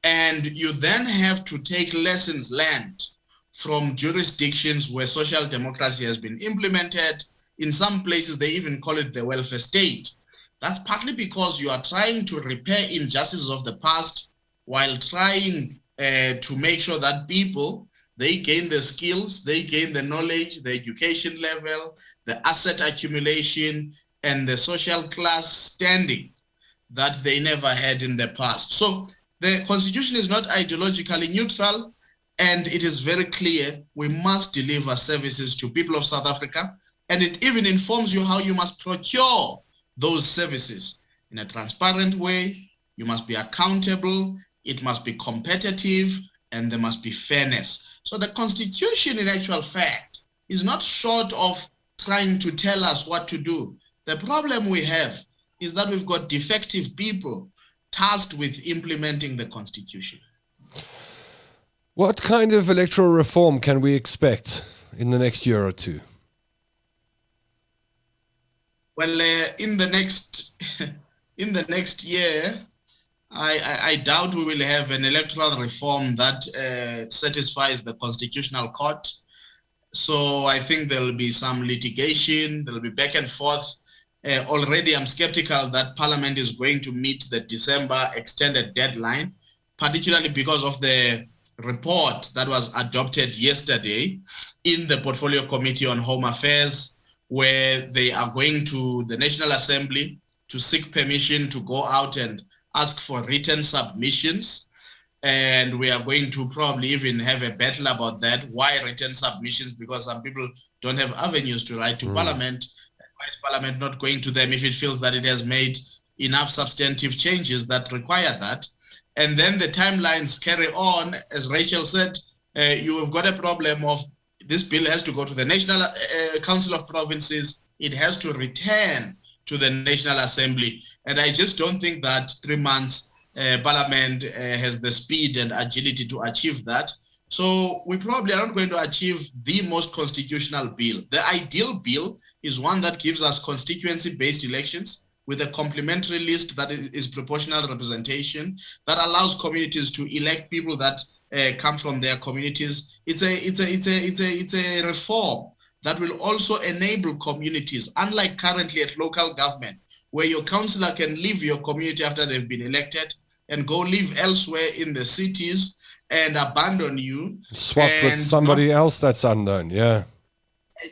And you then have to take lessons learned from jurisdictions where social democracy has been implemented. In some places, they even call it the welfare state. That's partly because you are trying to repair injustices of the past while trying to make sure that people, they gain the skills, they gain the knowledge, the education level, the asset accumulation, and the social class standing that they never had in the past. So the constitution is not ideologically neutral, and it is very clear we must deliver services to people of South Africa, and it even informs you how you must procure those services in a transparent way. You must be accountable, it must be competitive, and there must be fairness. So the constitution, in actual fact, is not short of trying to tell us what to do. The problem we have is that we've got defective people tasked with implementing the constitution. What kind of electoral reform can we expect in the next year or two? Well, in the next year, I doubt we will have an electoral reform that satisfies the Constitutional Court. So I think there will be some litigation, there will be back and forth. Already I'm skeptical that Parliament is going to meet the December extended deadline, particularly because of the report that was adopted yesterday in the Portfolio Committee on Home Affairs, where they are going to the National Assembly to seek permission to go out and ask for written submissions. And we are going to probably even have a battle about that. Why written submissions? Because some people don't have avenues to write to Parliament. Why is Parliament not going to them if it feels that it has made enough substantive changes that require that? And then the timelines carry on. As Rachel said, you have got a problem of this bill has to go to the National Council of Provinces. It has to return to the National Assembly. And I just don't think that 3 months Parliament has the speed and agility to achieve that. So we probably are not going to achieve the most constitutional bill. The ideal bill is one that gives us constituency-based elections with a complementary list that is proportional representation, that allows communities to elect people that come from their communities. It's a reform that will also enable communities, unlike currently at local government, where your councillor can leave your community after they've been elected and go live elsewhere in the cities and abandon you. Swap with somebody else that's unknown, yeah.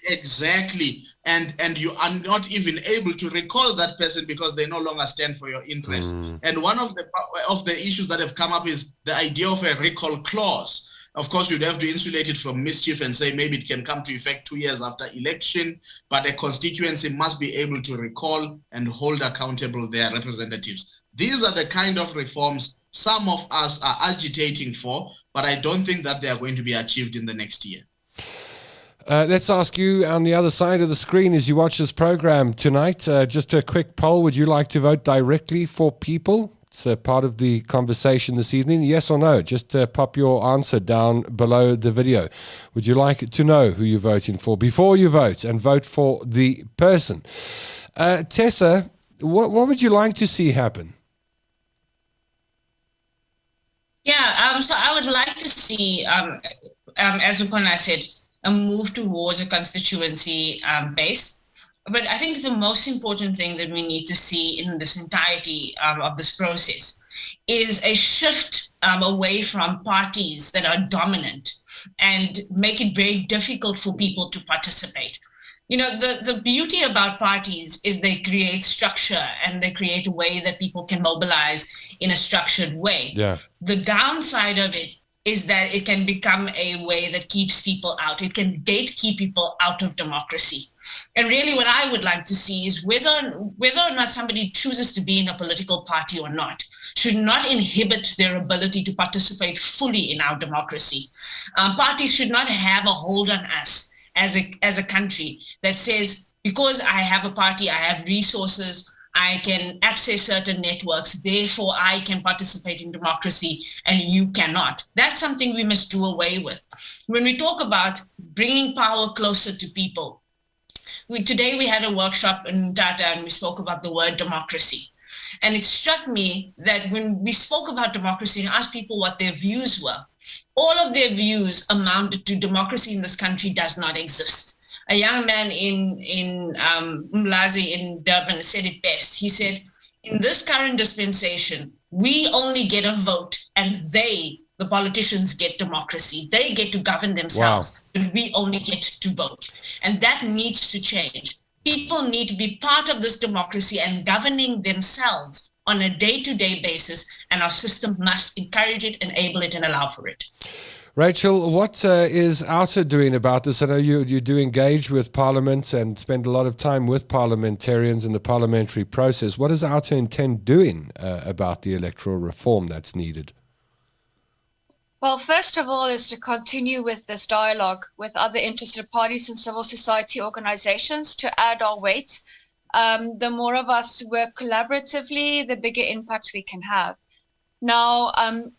Exactly. And you are not even able to recall that person because they no longer stand for your interest. And one of the issues that have come up is the idea of a recall clause. Of course, you'd have to insulate it from mischief and say maybe it can come to effect 2 years after election, but a constituency must be able to recall and hold accountable their representatives. These are the kind of reforms some of us are agitating for, but I don't think that they are going to be achieved in the next year. Let's ask you on the other side of the screen as you watch this program tonight, just a quick poll. Would you like to vote directly for people? It's part of the conversation this evening. Yes or no? Just pop your answer down below the video. Would you like to know who you're voting for before you vote, and vote for the person? Tessa, what would you like to see happen? Yeah, so I would like to see, as Ukona said, a move towards a constituency base. But I think the most important thing that we need to see in this entirety of this process is a shift away from parties that are dominant and make it very difficult for people to participate. You know, the beauty about parties is they create structure and they create a way that people can mobilize in a structured way. Yeah. The downside of it is that it can become a way that keeps people out. It can gatekeep people out of democracy. And really what I would like to see is whether or not somebody chooses to be in a political party or not should not inhibit their ability to participate fully in our democracy. Parties should not have a hold on us as a country that says, because I have a party, I have resources, I can access certain networks, therefore I can participate in democracy and you cannot. That's something we must do away with. When we talk about bringing power closer to people, today we had a workshop in Tata and we spoke about the word democracy. And it struck me that when we spoke about democracy and asked people what their views were, all of their views amounted to democracy in this country does not exist. A young man in Mlazi in Durban said it best. He said, in this current dispensation, we only get a vote and the politicians get democracy. They get to govern themselves, but we only get to vote. And that needs to change. People need to be part of this democracy and governing themselves on a day-to-day basis, and our system must encourage it, enable it, and allow for it. Rachel, what is OUTA doing about this? I know you do engage with Parliament and spend a lot of time with parliamentarians in the parliamentary process. What does OUTA intend doing about the electoral reform that's needed? Well, first of all, is to continue with this dialogue with other interested parties and civil society organizations to add our weight. The more of us work collaboratively, the bigger impact we can have. Now,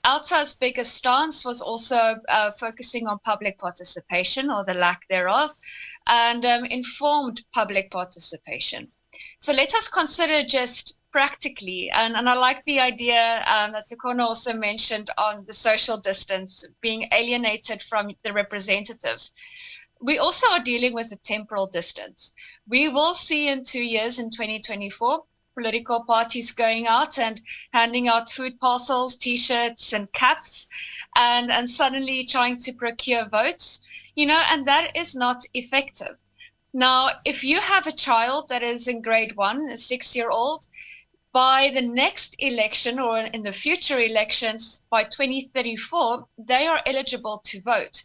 OUTA's biggest stance was also focusing on public participation, or the lack thereof, and informed public participation. So let us consider just practically, and I like the idea that Tukona also mentioned on the social distance, being alienated from the representatives. We also are dealing with a temporal distance. We will see in 2 years, in 2024, political parties going out and handing out food parcels, T-shirts and caps, and suddenly trying to procure votes, and that is not effective. Now, if you have a child that is in grade 1, a 6-year-old, by the next election or in the future elections, by 2034, they are eligible to vote.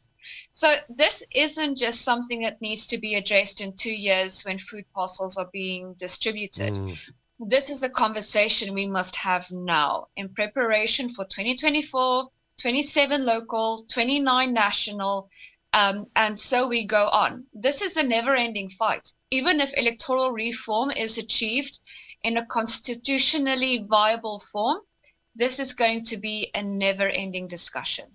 So this isn't just something that needs to be addressed in 2 years when food parcels are being distributed. This is a conversation we must have now in preparation for 2024, 27 local, 29 national, and so we go on. This is a never-ending fight. Even if electoral reform is achieved in a constitutionally viable form, this is going to be a never-ending discussion.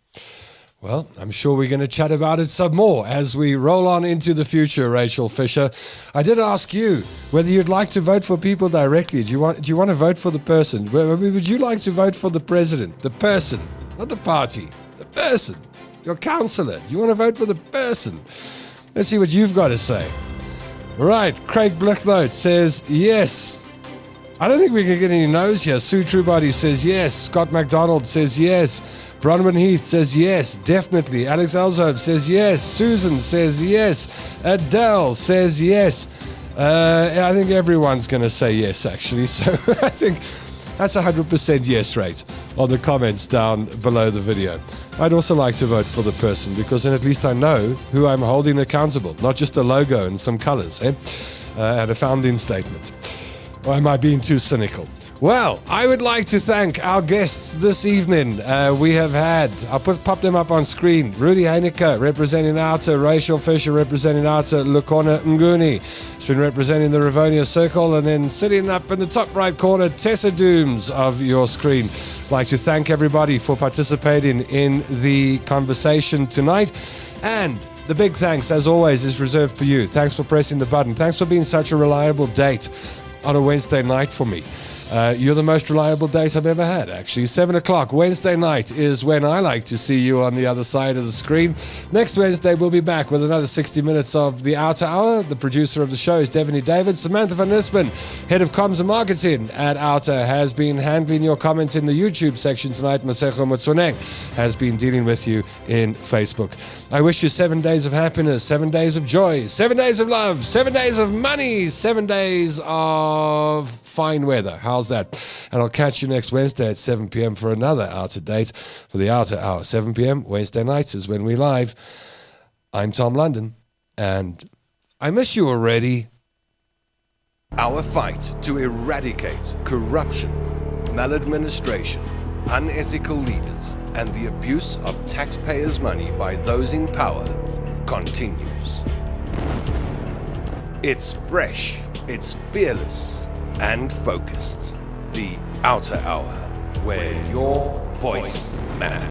Well, I'm sure we're going to chat about it some more as we roll on into the future, Rachel Fisher. I did ask you whether you'd like to vote for people directly. Do you want to vote for the person? Would you like to vote for the president? The person, not the party. The person. Your councillor. Do you want to vote for the person? Let's see what you've got to say. Right, Craig Blicknote says yes. I don't think we can get any no's here. Sue Truebody says yes. Scott MacDonald says yes. Bronwyn Heath says yes, definitely. Alex Elzob says yes. Susan says yes. Adele says yes. I think everyone's going to say yes, actually. So I think that's 100% yes rate on the comments down below the video. I'd also like to vote for the person because then at least I know who I'm holding accountable, not just a logo and some colors, and a founding statement. Or am I being too cynical? Well, I would like to thank our guests this evening. We have had, I'll pop them up on screen, Rudy Heineke representing Outer, Rachel Fisher representing Outer, Lukona Nguni has been representing the Rivonia Circle, and then sitting up in the top right corner, Tessa Dooms of your screen. I'd like to thank everybody for participating in the conversation tonight. And the big thanks, as always, is reserved for you. Thanks for pressing the button. Thanks for being such a reliable date on a Wednesday night for me. You're the most reliable date I've ever had, actually. 7 o'clock Wednesday night is when I like to see you on the other side of the screen. Next Wednesday, we'll be back with another 60 minutes of the Outer Hour. The producer of the show is Devaney David. Samantha Van Nispen, head of comms and marketing at Outer, has been handling your comments in the YouTube section tonight. Masego Motsoneng has been dealing with you in Facebook. I wish you 7 days of happiness, 7 days of joy, 7 days of love, 7 days of money, 7 days of fine weather. How's that? And I'll catch you next Wednesday at 7 p.m. for another Outer date for the Outer Hour. 7 p.m. Wednesday nights is when we live. I'm Tom London, and I miss you already. Our fight to eradicate corruption, maladministration, unethical leaders, and the abuse of taxpayers' money by those in power continues. It's fresh, it's fearless, and focused. The Outer Hour, where your voice matters.